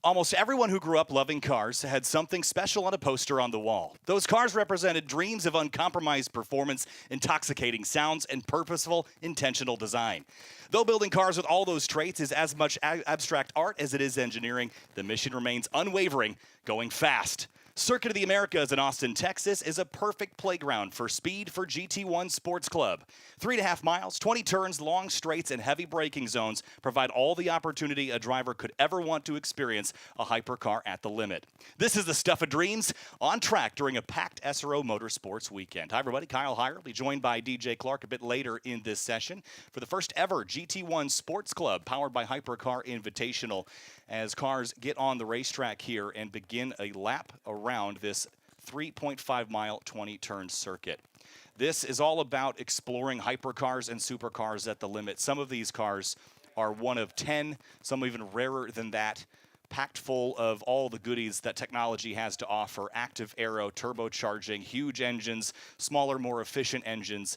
Almost everyone who grew up loving cars had something special on a poster on the wall. Those cars represented dreams of uncompromised performance, intoxicating sounds, and purposeful, intentional design. Though building cars with all those traits is as much abstract art as it is engineering, the mission remains unwavering, going fast. Circuit of the Americas in Austin, Texas is a perfect playground for speed for GT1 Sports Club. 3.5 miles, 20 turns, long straights, and heavy braking zones provide all the opportunity a driver could ever want to experience a hypercar at the limit. This is the stuff of dreams on track during a packed SRO Motorsports weekend. Hi, everybody. Kyle Heyer will be joined by DJ Clark a bit later in this session for the first ever GT1 Sports Club powered by Hypercar Invitational as cars get on the racetrack here and begin a lap around this 3.5 mile 20 turn circuit. This is all about exploring hypercars and supercars at the limit. Some of these cars are one of 10, some even rarer than that, packed full of all the goodies that technology has to offer: active aero, turbocharging, huge engines, smaller, more efficient engines,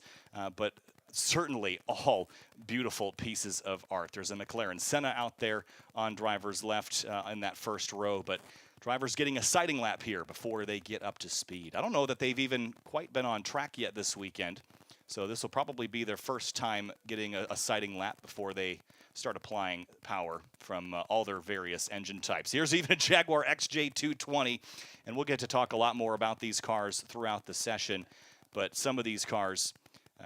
but certainly all beautiful pieces of art. There's a McLaren Senna out there on driver's left in that first row, but drivers getting a sighting lap here before they get up to speed. I don't know that they've even quite been on track yet this weekend, so this will probably be their first time getting a sighting lap before they start applying power from all their various engine types. Here's even a Jaguar XJ220, and we'll get to talk a lot more about these cars throughout the session, but some of these cars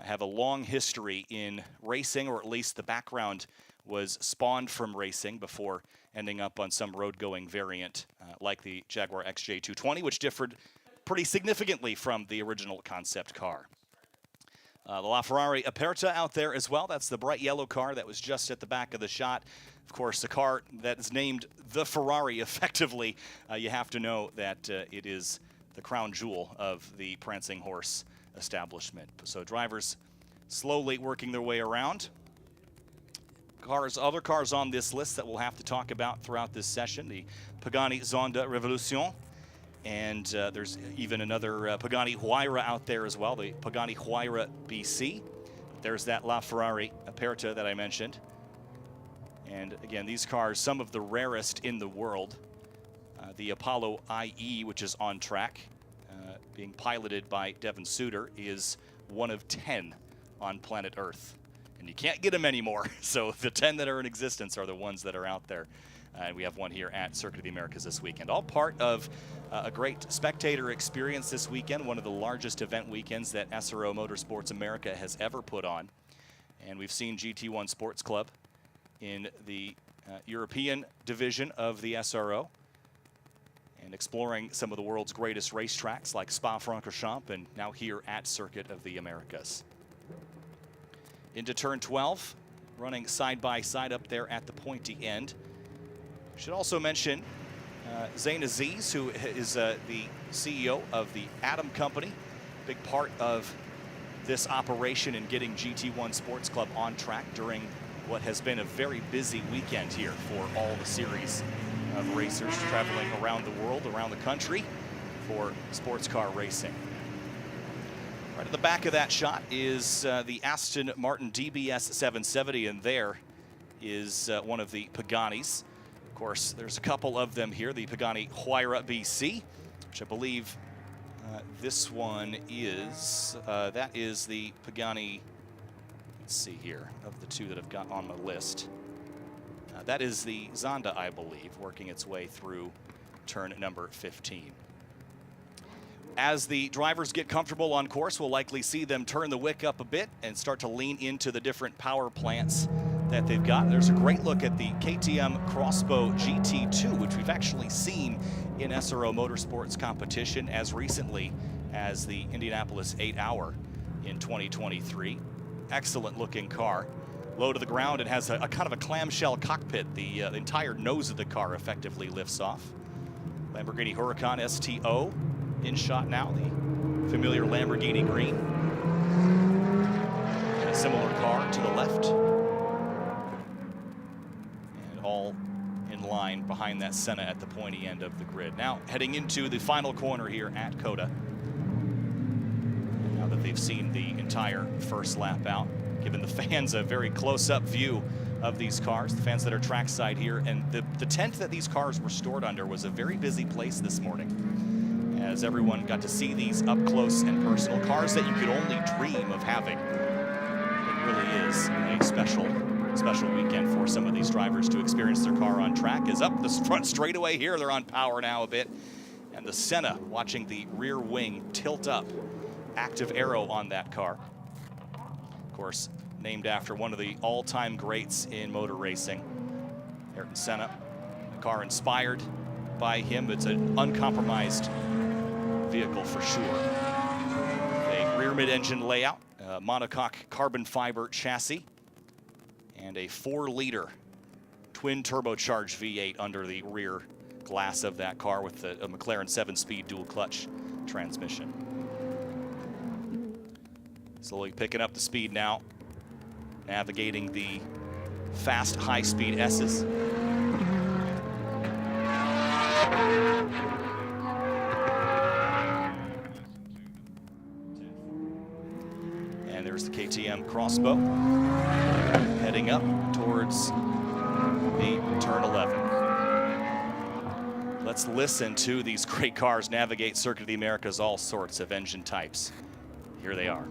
have a long history in racing, or at least the background was spawned from racing before ending up on some road-going variant like the Jaguar XJ220, which differed pretty significantly from the original concept car. The LaFerrari Aperta out there as well. That's the bright yellow car that was just at the back of the shot. Of course, the car that is named the Ferrari, effectively, you have to know that it is the crown jewel of the Prancing Horse establishment. So drivers slowly working their way around. Other cars on this list that we'll have to talk about throughout this session: the Pagani Zonda Revolution, and there's even another Pagani Huayra out there as well, the Pagani Huayra BC. There's that LaFerrari Aperta that I mentioned. And again, these cars, some of the rarest in the world. The Apollo IE, which is on track, being piloted by Devin Suter, is one of 10 on planet Earth. And you can't get them anymore. So the 10 that are in existence are the ones that are out there. And we have one here at Circuit of the Americas this weekend. All part of a great spectator experience this weekend, one of the largest event weekends that SRO Motorsports America has ever put on. And we've seen GT1 Sports Club in the European division of the SRO, and exploring some of the world's greatest racetracks like Spa-Francorchamps, and now here at Circuit of the Americas. Into turn 12, running side by side up there at the pointy end. Should also mention Zain Aziz, who is the CEO of the Atom Company, big part of this operation in getting GT1 Sports Club on track during what has been a very busy weekend here for all the series of racers traveling around the world, around the country for sports car racing. Right at the back of that shot is the Aston Martin DBS 770, and there is one of the Paganis. Of course, there's a couple of them here. The Pagani Huayra BC, which I believe this one is, that is the Pagani, let's see here, of the two that I've got on my list. That is the Zonda, I believe, working its way through turn number 15. As the drivers get comfortable on course, we'll likely see them turn the wick up a bit and start to lean into the different power plants that they've got. There's a great look at the KTM Crossbow GT2, which we've actually seen in SRO Motorsports competition as recently as the Indianapolis 8-hour in 2023. Excellent looking car. Low to the ground, it has a kind of a clamshell cockpit. The entire nose of the car effectively lifts off. Lamborghini Huracan STO in shot now, the familiar Lamborghini green. And a similar car to the left. And all in line behind that Senna at the pointy end of the grid. Now heading into the final corner here at COTA. that they've seen the entire first lap out, giving the fans a very close-up view of these cars, the fans that are trackside here. And the tent that these cars were stored under was a very busy place this morning, as everyone got to see these up close and personal cars that you could only dream of having. It really is a special weekend for some of these drivers to experience their car on track. Is up the front straightaway here. They're on power now a bit. And the Senna watching the rear wing tilt up. Active aero on that car. Of course, named after one of the all-time greats in motor racing, Ayrton Senna. A car inspired by him. It's an uncompromised vehicle for sure. A rear mid-engine layout, a monocoque carbon fiber chassis, and a 4-liter twin turbocharged V8 under the rear glass of that car with a McLaren 7-speed dual clutch transmission. Slowly picking up the speed now, navigating the fast high-speed S's. And there's the KTM Crossbow heading up towards the turn 11. Let's listen to these great cars navigate Circuit of the Americas, all sorts of engine types. Here they are.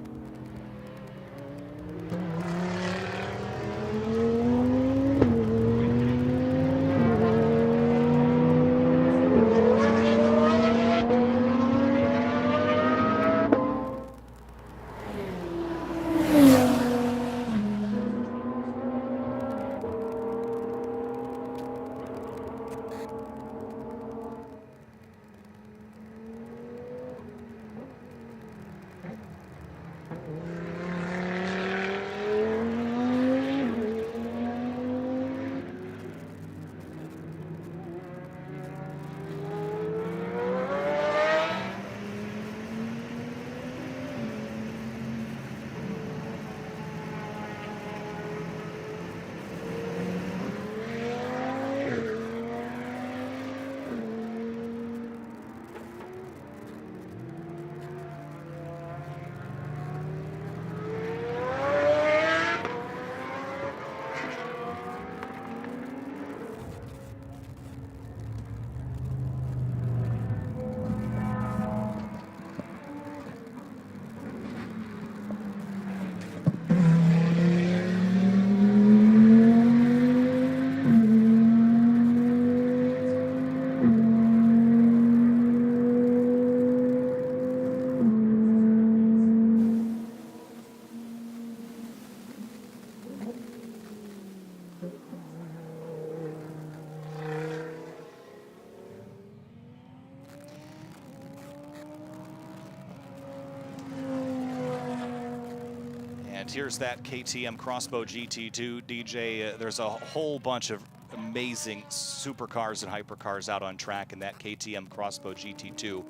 And here's that KTM Crossbow GT2. DJ, there's a whole bunch of amazing supercars and hypercars out on track, and that KTM Crossbow GT2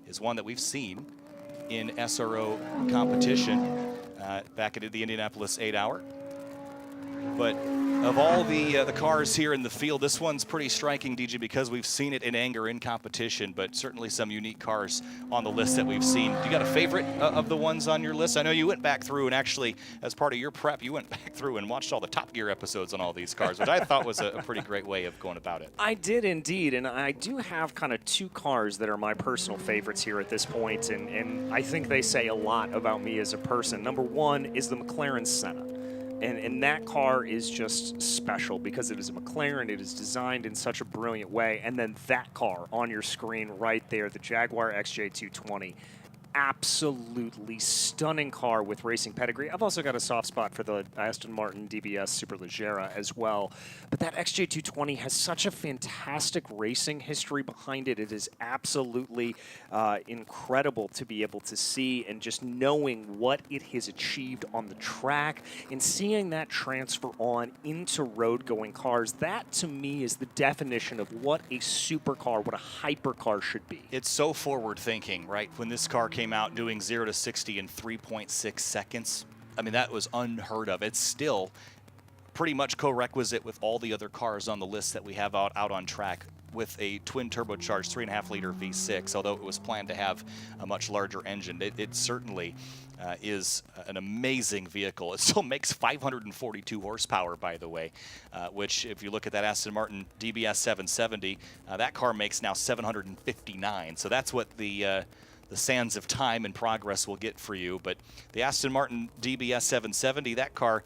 is one that we've seen in SRO competition back at the Indianapolis 8-hour. But of all the cars here in the field, this one's pretty striking, DJ, because we've seen it in anger in competition, but certainly some unique cars on the list that we've seen. You got a favorite of the ones on your list? I know you went back through and actually, as part of your prep, you went back through and watched all the Top Gear episodes on all these cars, which I thought was a pretty great way of going about it. I did indeed, and I do have kind of two cars that are my personal favorites here at this point, and I think they say a lot about me as a person. Number one is the McLaren Senna. And that car is just special because it is a McLaren. It is designed in such a brilliant way. And then that car on your screen right there, the Jaguar XJ220. Absolutely stunning car with racing pedigree. I've also got a soft spot for the Aston Martin DBS Superleggera as well. But that XJ220 has such a fantastic racing history behind it. It is absolutely incredible to be able to see, and just knowing what it has achieved on the track and seeing that transfer on into road-going cars. That, to me, is the definition of what a supercar, what a hypercar should be. It's so forward-thinking, right? When this car came out doing 0 to 60 in 3.6 seconds. I mean, that was unheard of. It's still pretty much co-requisite with all the other cars on the list that we have out on track with a twin turbocharged 3.5-liter V6, although it was planned to have a much larger engine. It certainly is an amazing vehicle. It still makes 542 horsepower, by the way, which if you look at that Aston Martin DBS 770, that car makes now 759. So that's what the sands of time and progress will get for you. But the Aston Martin DBS 770, that car,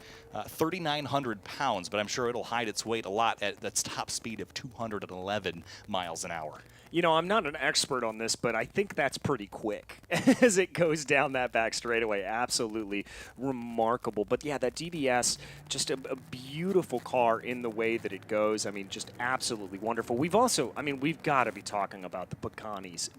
3,900 pounds, but I'm sure it'll hide its weight a lot at its top speed of 211 miles an hour. You know, I'm not an expert on this, but I think that's pretty quick as it goes down that back straightaway. Absolutely remarkable. But yeah, that DBS, just a beautiful car in the way that it goes. I mean, just absolutely wonderful. We've also, I mean, we've got to be talking about the Paganis,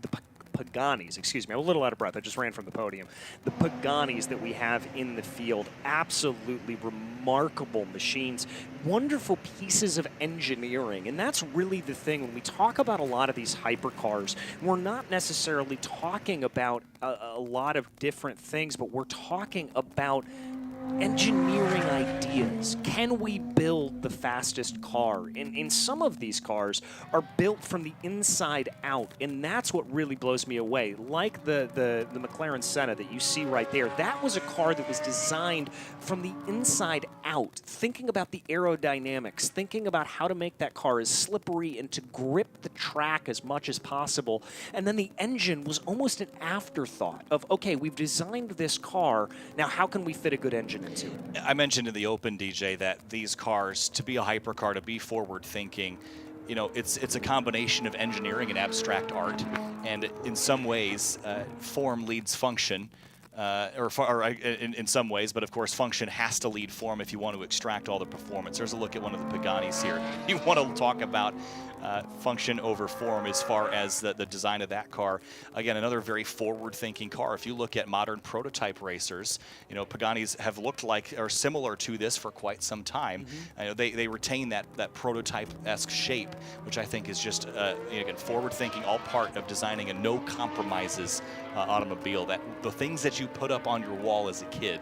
excuse me, I'm a little out of breath. I just ran from the podium. The Paganis that we have in the field, absolutely remarkable machines, wonderful pieces of engineering. And that's really the thing. When we talk about a lot of these hypercars, we're not necessarily talking about a lot of different things, but we're talking about engineering ideas. Can we build the fastest car? And some of these cars are built from the inside out, and that's what really blows me away. Like the McLaren Senna that you see right there, that was a car that was designed from the inside out, thinking about the aerodynamics, thinking about how to make that car as slippery and to grip the track as much as possible. And then the engine was almost an afterthought of, okay, we've designed this car, now how can we fit a good engine into it? I mentioned in the open, DJ, that these cars, to be a hypercar, to be forward-thinking, you know, it's a combination of engineering and abstract art, and in some ways, form leads function. In some ways, but of course function has to lead form if you want to extract all the performance. There's a look at one of the Paganis here. You want to talk about function over form as far as the design of that car. Again, another very forward-thinking car. If you look at modern prototype racers, you know, Paganis have looked like or similar to this for quite some time. They retain that prototype-esque shape, which I think is just again, forward-thinking, all part of designing a no compromises automobile. That the things that you put up on your wall as a kid,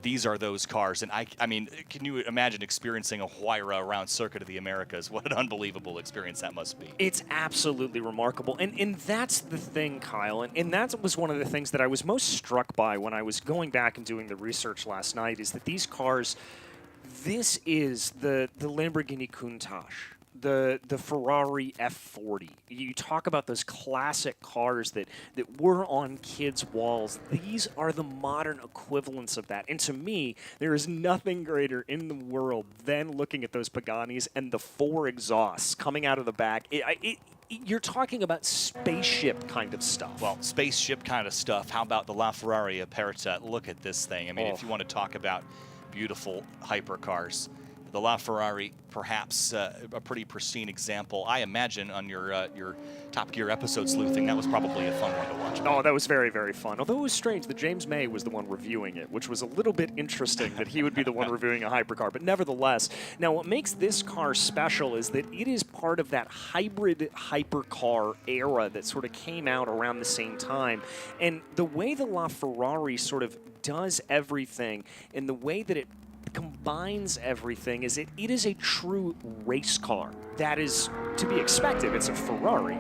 these are those cars. And I mean, can you imagine experiencing a Huayra around Circuit of the Americas? What an unbelievable experience that must be. It's absolutely remarkable. And that's the thing, Kyle. And that was one of the things that I was most struck by when I was going back and doing the research last night, is that these cars, this is the Lamborghini Countach, the Ferrari F40. You talk about those classic cars that were on kids' walls. These are the modern equivalents of that. And to me, there is nothing greater in the world than looking at those Paganis and the four exhausts coming out of the back. You're talking about spaceship kind of stuff. Well, spaceship kind of stuff. How about the LaFerrari Aperta? Look at this thing. I mean, if you want to talk about beautiful hypercars, the LaFerrari, perhaps a pretty pristine example. I imagine on your Top Gear episode sleuthing, that was probably a fun one to watch. Oh, that was very, very fun. Although it was strange that James May was the one reviewing it, which was a little bit interesting that he would be the one reviewing a hypercar. But nevertheless, now what makes this car special is that it is part of that hybrid hypercar era that sort of came out around the same time. And the way the LaFerrari sort of does everything, and the way that it combines everything, is it is a true race car. That is to be expected. It's a Ferrari.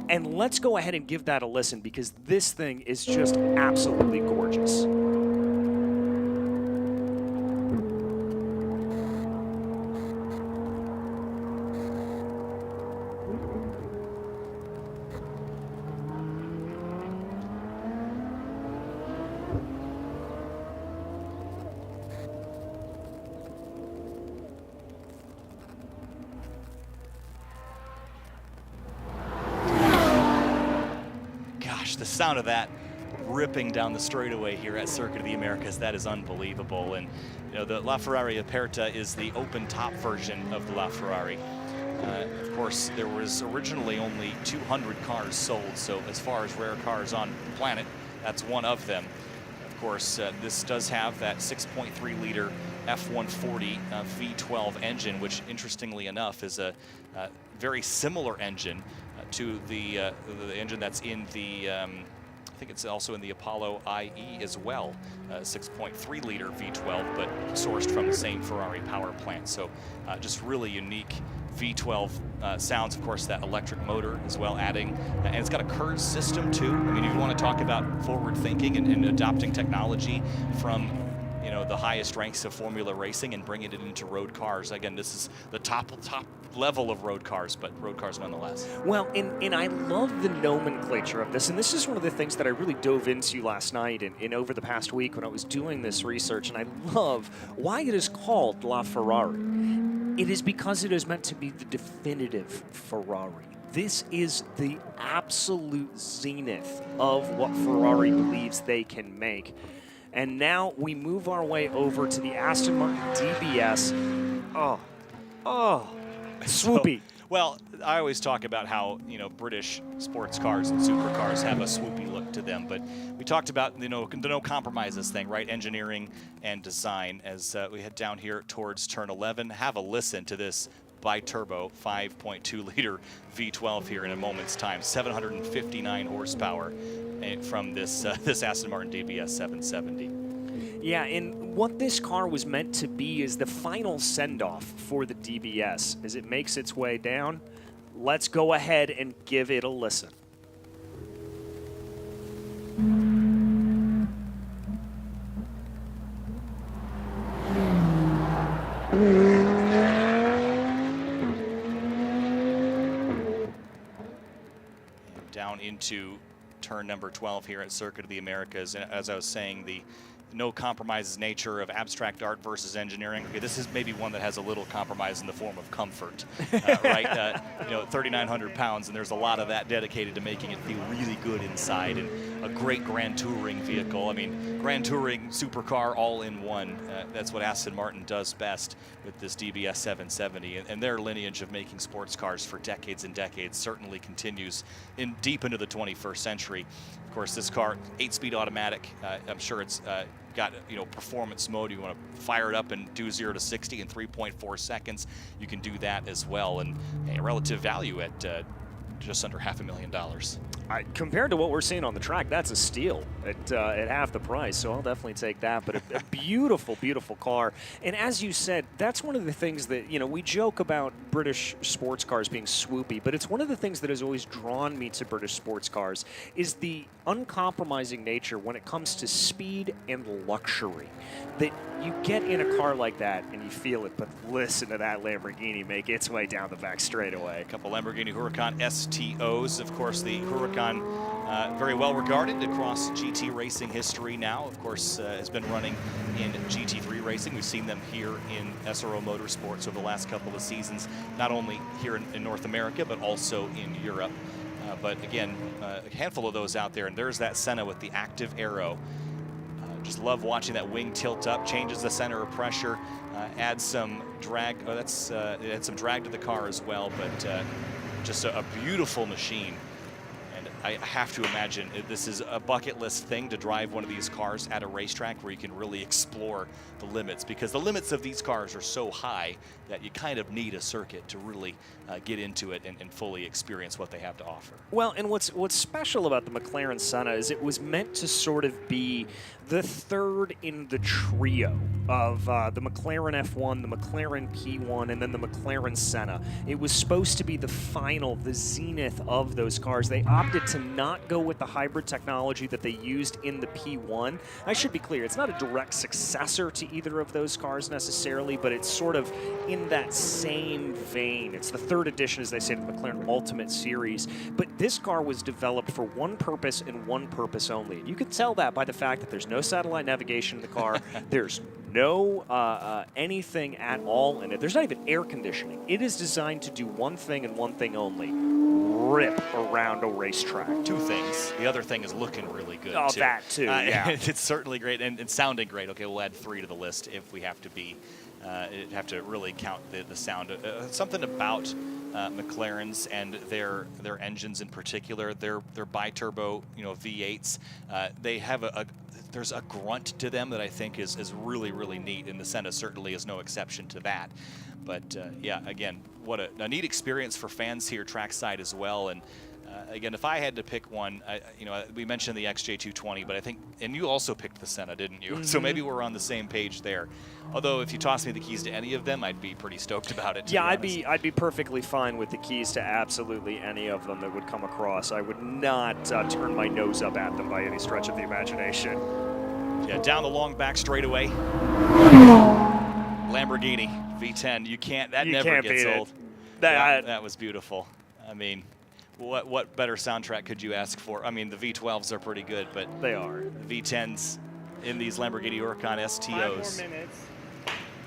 And let's go ahead and give that a listen, because this thing is just absolutely gorgeous. The sound of that ripping down the straightaway here at Circuit of the Americas, that is unbelievable. And you know, the LaFerrari Aperta is the open top version of the LaFerrari. Of course, there was originally only 200 cars sold, so as far as rare cars on the planet, that's one of them. Of course, this does have that 6.3-liter F140 V12 engine, which interestingly enough is a very similar engine to the engine that's in the, I think it's also in the Apollo IE as well, 6.3-liter V12, but sourced from the same Ferrari power plant. So just really unique V12 sounds, of course, that electric motor as well, adding, and it's got a KERS system too. I mean, if you want to talk about forward thinking and adopting technology from, you know, the highest ranks of Formula racing and bringing it into road cars. Again, this is the top level of road cars, but road cars nonetheless. Well, and I love the nomenclature of this, and this is one of the things that I really dove into last night and over the past week when I was doing this research, and I love why it is called La Ferrari. It is because it is meant to be the definitive Ferrari. This is the absolute zenith of what Ferrari believes they can make. And now we move our way over to the Aston Martin DBS. Oh, swoopy. So, well, I always talk about how, you know, British sports cars and supercars have a swoopy look to them, but we talked about, you know, the no compromises thing, right? Engineering and design. As we head down here towards turn 11, have a listen to this bi-turbo 5.2-liter V12 here in a moment's time. 759 horsepower from this this Aston Martin DBS 770. Yeah, and what this car was meant to be is the final send-off for the DBS. As it makes its way down, let's go ahead and give it a listen. Down into turn number 12 here at Circuit of the Americas. And as I was saying, the no compromises nature of abstract art versus engineering. Okay, this is maybe one that has a little compromise in the form of comfort, right? You know, 3,900 pounds, and there's a lot of that dedicated to making it feel really good inside, and a great Grand Touring vehicle. I mean, Grand Touring supercar all in one. That's what Aston Martin does best with this DBS 770, and their lineage of making sports cars for decades and decades certainly continues deep into the 21st century. Of course, this car, 8-speed automatic. I'm sure it's got, you know, performance mode. You want to fire it up and do 0 to 60 in 3.4 seconds. You can do that as well, and a relative value at just under $500,000. Compared to what we're seeing on the track, that's a steal at half the price, so I'll definitely take that. But a beautiful, beautiful car. And as you said, that's one of the things that, you know, we joke about British sports cars being swoopy, but it's one of the things that has always drawn me to British sports cars is the uncompromising nature when it comes to speed and luxury. That you get in a car like that and you feel it, but listen to that Lamborghini make its way down the back straightaway. A couple Lamborghini Huracan STOs. Of course, the Huracan very well regarded across GT racing history now. Of course, has been running in GT3 racing. We've seen them here in SRO Motorsports over the last couple of seasons, not only here in North America, but also in Europe. But again, a handful of those out there, and there's that Senna with the active aero. Just love watching that wing tilt up, changes the center of pressure, adds some drag. Oh, that's adds some drag to the car as well, but just a beautiful machine. And I have to imagine this is a bucket list thing to drive one of these cars at a racetrack where you can really explore the limits, because the limits of these cars are so high that you kind of need a circuit to really get into it and fully experience what they have to offer. Well, and what's special about the McLaren Senna is it was meant to sort of be the third in the trio of the McLaren F1, the McLaren P1, and then the McLaren Senna. It was supposed to be the final, the zenith of those cars. They opted to not go with the hybrid technology that they used in the P1. I should be clear, it's not a direct successor to either of those cars necessarily, but it's sort of in that same vein. It's the third edition, as they say, of the McLaren Ultimate Series. But this car was developed for one purpose and one purpose only. And you can tell that by the fact that there's no satellite navigation in the car. There's no anything at all in it. There's not even air conditioning. It is designed to do one thing and one thing only: rip around a racetrack. Two things. The other thing is looking really good, oh, too. that too, yeah. It's certainly great and sounding great. Okay, we'll add 3 to the list if we have to be. Have to really count the sound. Something about McLaren's and their engines in particular, their bi-turbo, you know, V8s. They have there's a grunt to them that I think is really, really neat, and the Senna certainly is no exception to that. But yeah, again, what a neat experience for fans here trackside as well. And Again, if I had to pick one, we mentioned the XJ220, but I think, and you also picked the Senna, didn't you? So maybe we're on the same page there. Although if you toss me the keys to any of them, I'd be pretty stoked about it. Yeah, I'd be perfectly fine with the keys to absolutely any of them that would come across. I would not turn my nose up at them by any stretch of the imagination. Yeah, down the long back straightaway. Lamborghini V10. You can't. That never gets old. That was beautiful. I mean, what better soundtrack could you ask for? I mean, the V12s are pretty good, but they are. The V10s in these Lamborghini Huracan STOs. 5 more minutes.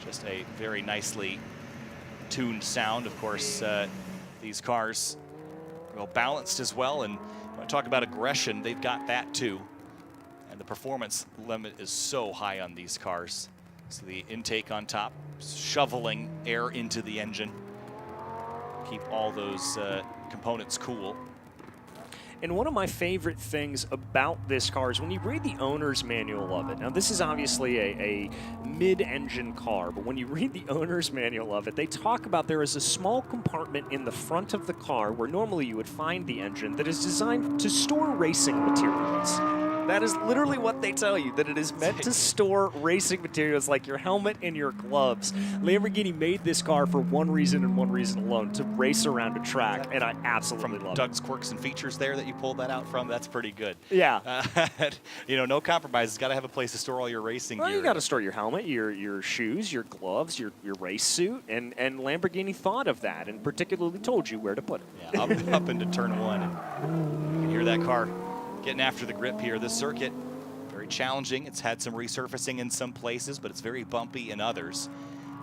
Just a very nicely tuned sound. Of course, these cars are well balanced as well. And when I talk about aggression, they've got that too. And the performance limit is so high on these cars. So the intake on top, shoveling air into the engine. Keep all those components cool. And one of my favorite things about this car is when you read the owner's manual of it. Now, this is obviously a mid-engine car, but when you read the owner's manual of it, they talk about there is a small compartment in the front of the car where normally you would find the engine that is designed to store racing materials. That is literally what they tell you, that it is meant to store racing materials like your helmet and your gloves. Lamborghini made this car for one reason and one reason alone, to race around a track, and I absolutely love it. Doug's quirks and features there that you pulled that out from, that's pretty good. Yeah. No compromises. Got to have a place to store all your racing gear. You got to store your helmet, your shoes, your gloves, your race suit, and Lamborghini thought of that and particularly told you where to put it. Yeah, up into turn one, and you can hear that car getting after the grip here. This circuit, very challenging. It's had some resurfacing in some places, but it's very bumpy in others.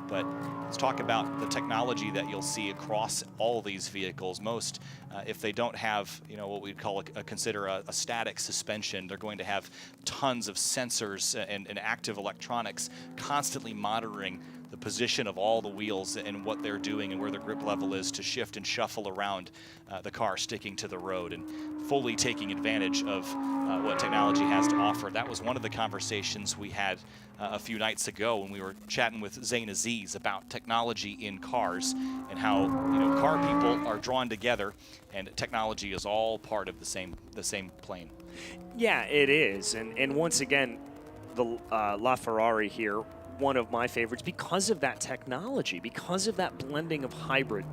But let's talk about the technology that you'll see across all these vehicles. Most, if they don't have, what we'd call consider a static suspension, they're going to have tons of sensors and active electronics constantly monitoring the position of all the wheels and what they're doing and where their grip level is to shift and shuffle around the car sticking to the road and fully taking advantage of what technology has to offer. That was one of the conversations we had a few nights ago when we were chatting with Zain Aziz about technology in cars and how car people are drawn together and technology is all part of the same plane. Yeah, it is. And once again, the LaFerrari here, one of my favorites because of that technology, because of that blending of hybrid.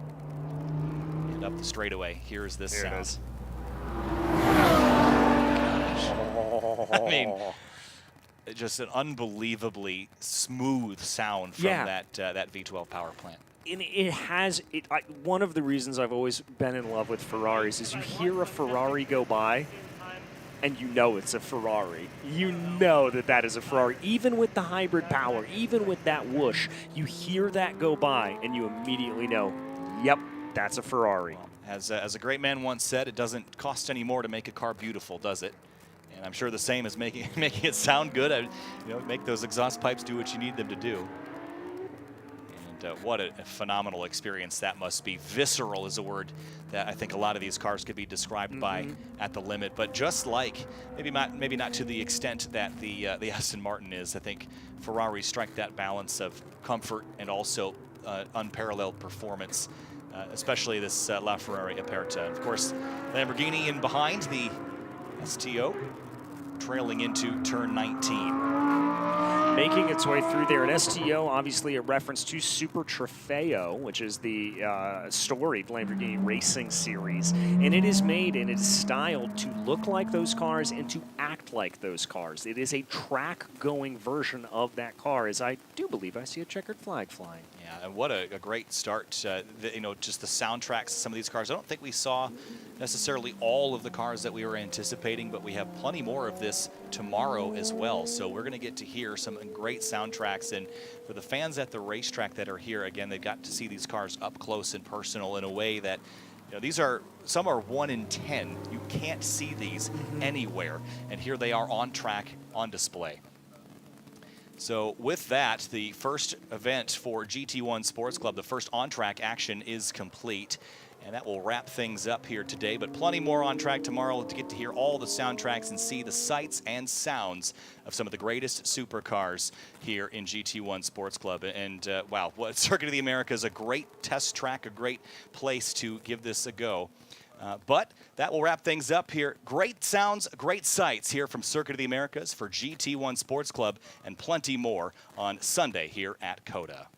And up the straightaway, here's this Here sound. It is. I mean, just an unbelievably smooth sound from that V12 power plant. And it has one of the reasons I've always been in love with Ferraris is you hear a Ferrari go by and you know it's a Ferrari. You know that is a Ferrari. Even with the hybrid power, even with that whoosh, you hear that go by and you immediately know, yep, that's a Ferrari. As a great man once said, it doesn't cost any more to make a car beautiful, does it? And I'm sure the same is making it sound good. Make those exhaust pipes do what you need them to do. And what a phenomenal experience that must be. Visceral is a word that I think a lot of these cars could be described by at the limit. But just like, maybe not to the extent that the Aston Martin is, I think Ferrari strike that balance of comfort and also unparalleled performance, especially this LaFerrari Aperta. Of course, Lamborghini in behind, the STO trailing into turn 19. Making its way through there. An STO, obviously a reference to Super Trofeo, which is the storied Lamborghini racing series. And it is made and it is styled to look like those cars and to act like those cars. It is a track-going version of that car, as I do believe I see a checkered flag flying. Yeah, and what a great start. Just the soundtracks of some of these cars. I don't think we saw necessarily all of the cars that we were anticipating, but we have plenty more of this tomorrow as well. So we're going to get to hear some great soundtracks. And for the fans at the racetrack that are here, again, they've got to see these cars up close and personal in a way that, some are 1 in 10. You can't see these anywhere. And here they are on track, on display. So with that, the first event for GT1 Sports Club, the first on-track action is complete. And that will wrap things up here today, but plenty more on track tomorrow to get to hear all the soundtracks and see the sights and sounds of some of the greatest supercars here in GT1 Sports Club. And wow, Circuit of the Americas is a great test track, a great place to give this a go. But that will wrap things up here. Great sounds, great sights here from Circuit of the Americas for GT1 Sports Club, and plenty more on Sunday here at COTA.